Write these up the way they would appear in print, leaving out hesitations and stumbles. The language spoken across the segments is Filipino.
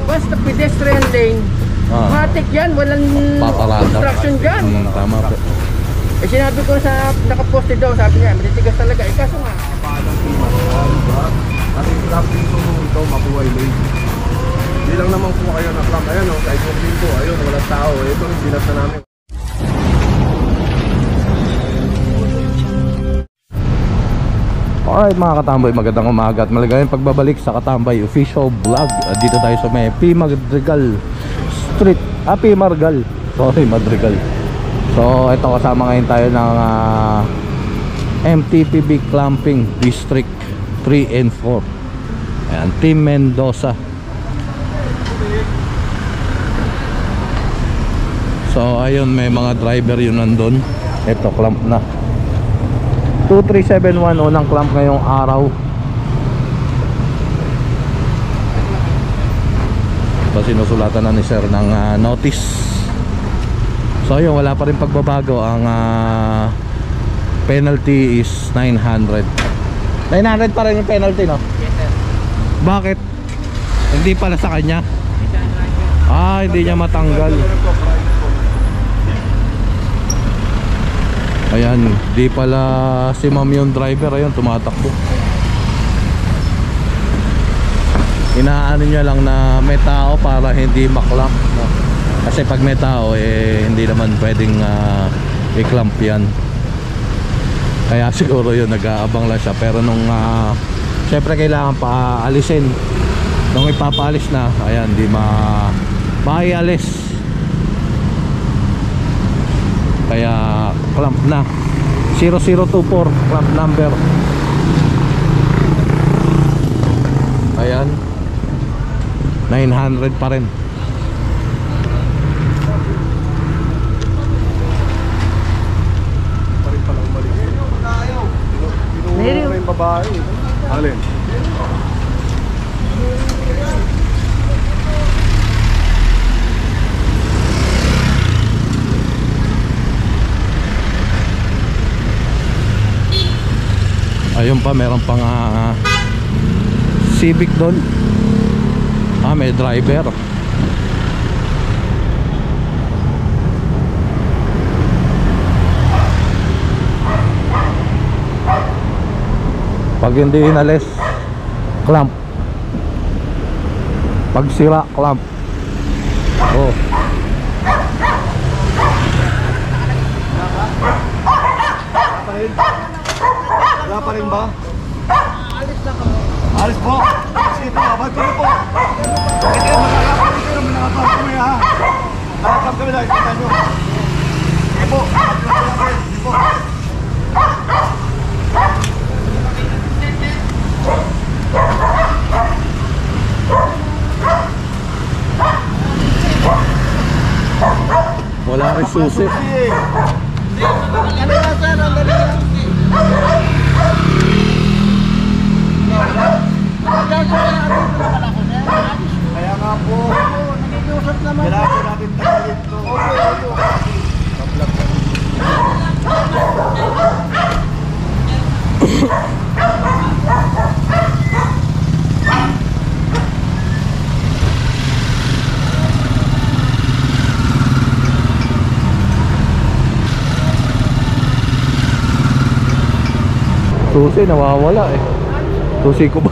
Basta pedestrian lane, matik yan, walang obstruction dyan. Tama po. Eh sinabi ko sa nakaposte daw, sabi niya, matitigas talaga. Eh kaso nga. Kasi clamping po ito, mabuhay lane. Hindi lang naman po kayo na-clamp. Ayan o, kahit yung lane po, ayun, walang tao. Ito rin binasa namin. Alright mga katambay, magandang umaga at maligayang pagbabalik sa Katambay Official Vlog. Dito tayo sa may P. Madrigal Street, P. Margal, sorry, Madrigal. So ito, kasama ngayon tayo ng MTPB Clamping District 3 and 4. Ayan, Team Mendoza. So ayun, may mga driver yun nandun. Ito, clamp na 2371, unang clamp ngayong araw. So sinusulatan na ni sir ng notice. So yun, wala pa rin pagbabago. Ang penalty is 900. 900 pa rin yung penalty, no? Yes sir. Bakit? Hindi pala sa kanya? Hindi niya matanggal. Ayan, di pala si ma'am yung driver. Ayun, tumatakbo. Inaano niya lang na may tao para hindi maklamp, no? Kasi pag may tao, hindi naman pwedeng i-clamp yan. Kaya siguro yun, nag-aabang lang siya. Pero nung syempre kailangan paalisin. Nung ipapaalis na, ayan, di maialis. Kaya clamp na 0024 clamp number. Ayan, 900 pa rin. Pinuho na yung babae. Alin? Ayun pa, meron pang Civic doon. May driver. Pag hindi inalis, clamp. Pag sira, clamp. Oh. Wala pa rin ba? Alis na ko. Alis po? Sige po, abay ko na po. Sige, makakapag kayo, manakapag kami ha. Nakakap kami dahil kita nyo. Sige po, sige po. Wala rin susi. Ano na sir, ang galing lang. Kaya nga po, Nakikiusap naman. kailangan natin tagalin to. Opo. Susi nawawala eh. Susi ko ba?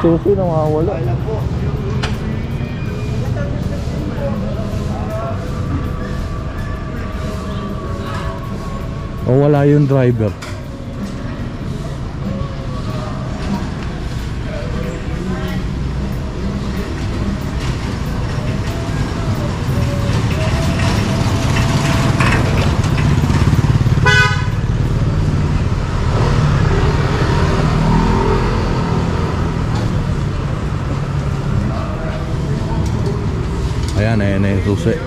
Susi nawawala. O wala yung driver. Ayan, ayan na yung susi.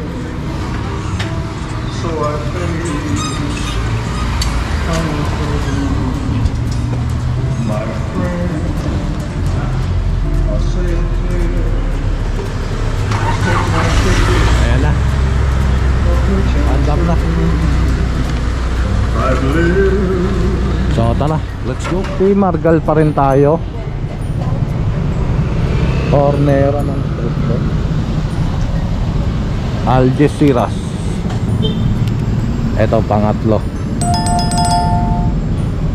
So my friend, I'll say it later. Ayan na. Andam na. I believe. So tara. let's go. Si Margal pa rin tayo. Cornera ng street food. Algeciras. Ito pangatlo.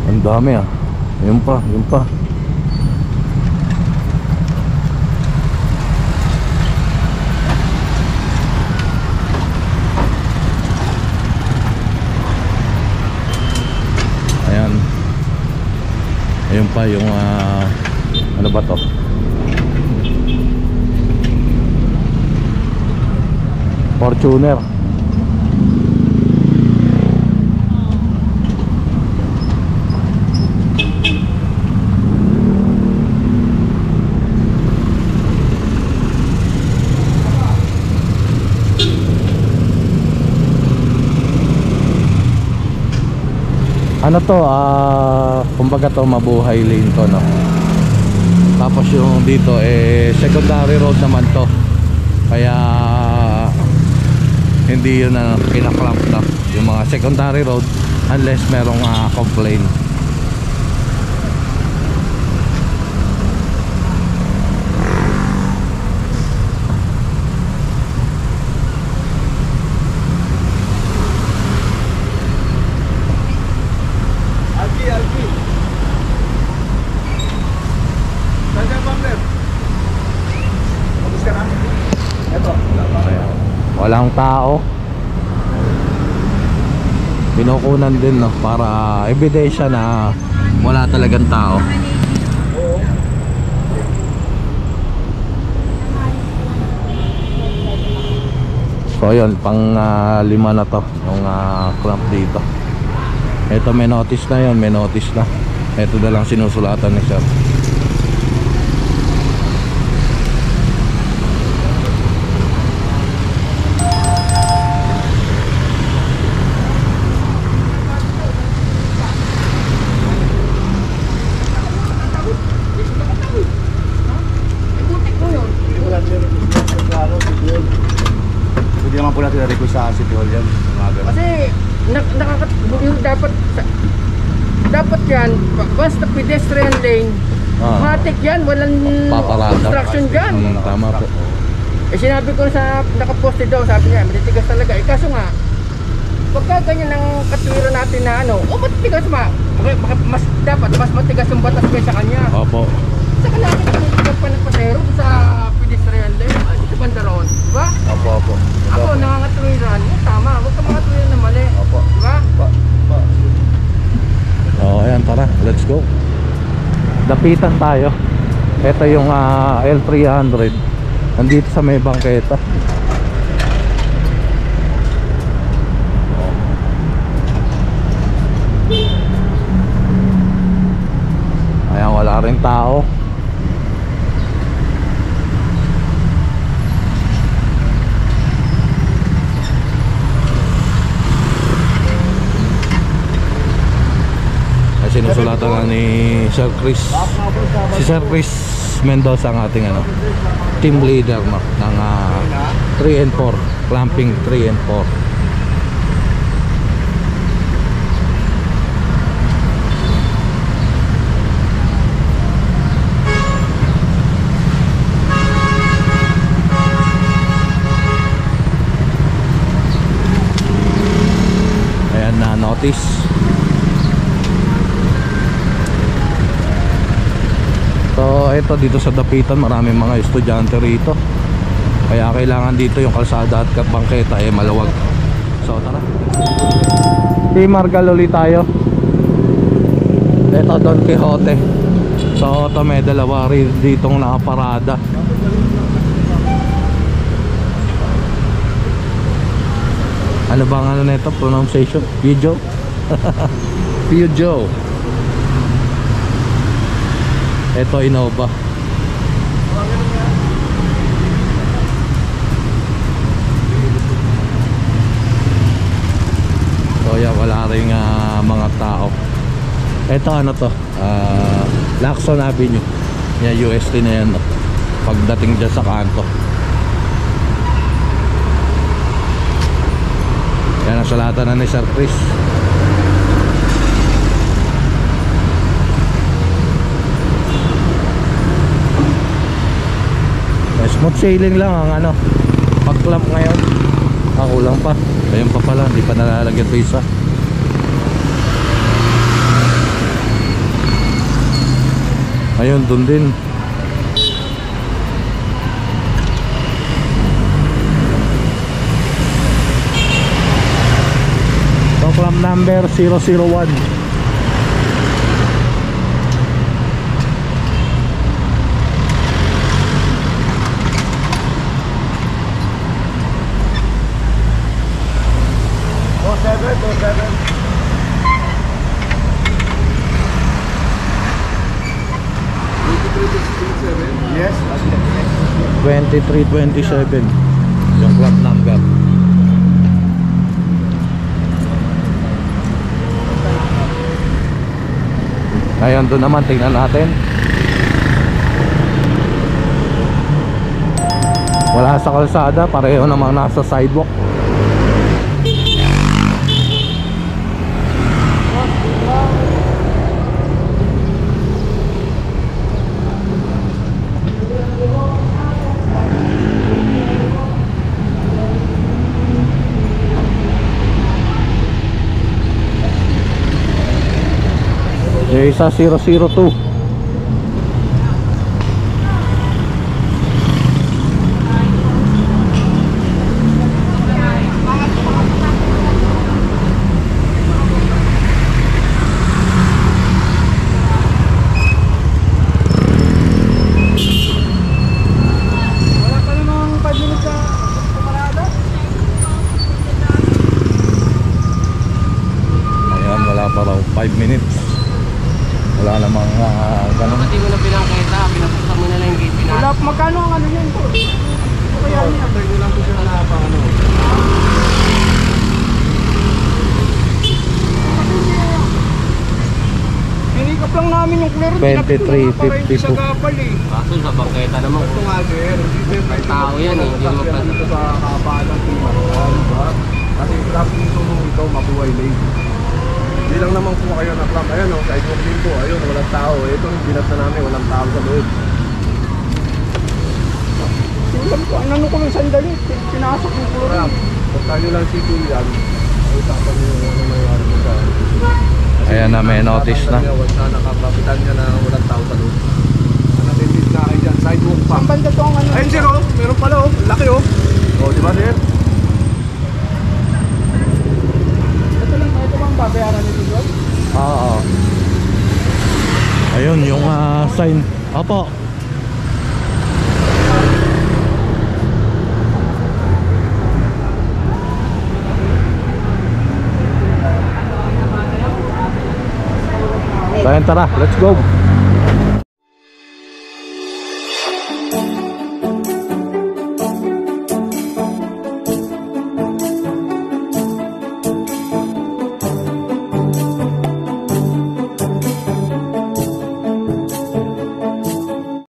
Ang dami ah. Yun pa, yun pa. Ayan. Ayun pa yung ano ba to? Fortuner. Ano to, kumbaga to mabuhay lane to, no? Tapos yung dito secondary road naman to. Kaya hindi yun na kinaklamp na yung mga secondary road unless merong complaint. Algi. Saan ka, partner? Tapos ka na? Eto. Ayan. Walang tao. Pinukunan din, no, para ebidensya na wala talagang tao. So yun, pang 5 na to yung clamp dito. Ito may notice na yun, may notice na. Ito na lang sinusulatan ni sir. Hindi naman po natin na-request sa City Hall yan. Kasi dapat yan, basta pedestrian lane, matik yan, walang Paparada. obstruction dyan. Tama po. Sinabi ko sa nakaposte daw, sabi niya, matitigas talaga. Kaso nga, pagka ganyan ang katwiran natin na matitigas dapat mas matigas yung batas kaysa kanya. Opo. Saka natin tinitigas pa ng pasero sa pedestrian lane, sa bandaron, diba? Opo. Ako, nangangatwiran, tama, huwag ka makatwiran na mali. Opo. Diba? Ayan, tara, let's go. Dapitan tayo. Ito yung L300. Nandito sa may bangketa. Ayan, wala rin tao. Sinusulatan na ni Sir Chris. Si Sir Chris Mendoza ang ating team leader, no, ng 3 and 4, clamping 3 and 4. Ayan na notice. So ito dito sa Dapitan, maraming mga estudyante rito. Kaya kailangan dito yung kalsada at bangketa maluwag. So tara. Si Margal ulit tayo. Ito Don Quixote. So ito may dalawa rin ditong nakaparada. Ano bang nito pronunciation? Pijo? Pijo. Ito Innova. So yan, wala rin mga tao. Ito ano to, Lacson Avenue. Yan, UST na yan, no? Pagdating dyan sa kanto. Yan ang salatan na ni Sir Chris. Smooth sailing lang ang ano, pag-clamp ngayon. Kulang pa. Ayun pa pala, hindi pa nalalagyan ito isa. Ayun, dun din. So, clamp number 001. Yes. 2327 yung clamp number. Ngayon doon naman tingnan natin. Wala sa kalsada, pareho namang nasa sidewalk. Yung isa 002. Wala pa namang 5 minutes sa parada. Ayan, wala pa raw 5 minutes. Wala namang ganun. Hindi mo na pinakita, pinapakita mo na lang yung gate pinakita. Wala, magkano ang ano yun po? Kaya niya. Tayo ko lang po siya na ano. Pinikap lang namin yung klaro. 23.52. Sa gapal eh. Kaso sa bangketa naman, Ito nga sir, may tao yan eh, hindi mo pa. dito sa kabaan ng Timar. Diba? Kasi grabe yung tulong ito, mabuhay lane. Hindi lang naman po kayo na clamp. Ayan o, sa ikot din po. Ayun, walang tao. Ito yung binat na namin, walang tao sa loob. Silam ko, ano ko lang sandali. Pinasok yung klaro. Clamp, pagka nyo lang si Julian, ay usapan nyo yung ano nangyari mo sa... Ayan na, may notice na. Nakakapitan niya na walang tao sa loob. Nakatindid na kayo dyan, sidewalk pa. Ang banda to ang ano. Ayun sir, oh. Meron pala oh, laki oh. Oh, di ba sir? Ito bang babayaran nito doon? Oo. Ayun yung sign. Opo. So, ayun, tara, let's go.